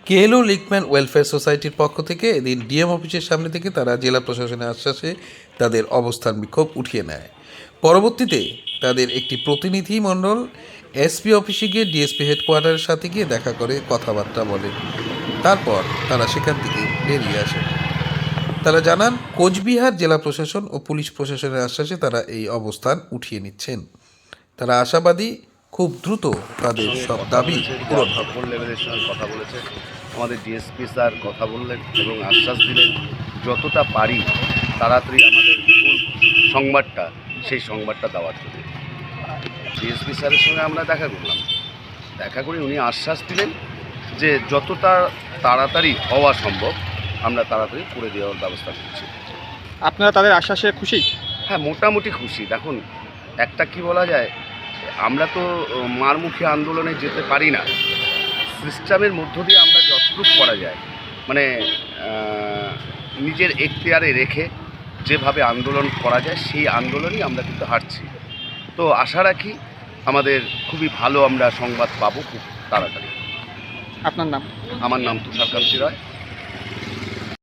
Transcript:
KLO লিকম্যান welfare সোসাইটির পক্ষ থেকে এদিন ডিএম অফিসের সামনে থেকে তারা জেলা প্রশাসনের আশ্বাসে তাদের অবস্থান বিক্ষোভ উঠিয়ে নেয়। পরবর্তীতে তাদের একটি প্রতিনিধি মণ্ডল এসপি অফিসে গিয়ে ডিএসপি হেডকোয়ার্টারের সাথে গিয়ে দেখা করে কথাবার্তা বলে। তারপর তারা সেখান থেকে বেরিয়ে আসে। তারা জানান, কোচবিহার জেলা প্রশাসন ও পুলিশ প্রশাসনের আশ্বাসে তারা এই অবস্থান উঠিয়ে নিচ্ছেন। তারা আশাবাদী খুব দ্রুত তাদের সব দাবি পূরণ হবে। সকল লেভেলের সঙ্গে কথা বলেছে, আমাদের ডিএসপি স্যার কথা বললেন এবং আশ্বাস দিলেন যতটা পারি তাড়াতাড়ি আমাদের মূল সংবাদটা সেই সংবাদটা দেওয়ার জন্য। ডিএসপি স্যারের সঙ্গে আমরা দেখা করলাম, দেখা করে উনি আশ্বাস দিলেন যে যতটা তাড়াতাড়ি হওয়া সম্ভব আমরা তাড়াতাড়ি করে দেওয়ার ব্যবস্থা করছি। আপনারা তাদের আশ্বাসে খুশি? হ্যাঁ, মোটামুটি খুশি। দেখুন, একটা কি বলা যায়, আমরা তো মারমুখী আন্দোলনে যেতে পারি না। সিস্টেমের মধ্য দিয়ে আমরা যতটুকু করা যায়, মানে নিজের এখতিয়ারে রেখে যেভাবে আন্দোলন করা যায় সেই আন্দোলনই আমরা কিন্তু হাঁটছি। তো আশা রাখি আমাদের খুবই ভালো আমরা সংবাদ পাবো খুব তাড়াতাড়ি। আপনার নাম? আমার নাম তুষারকান্তি রায়।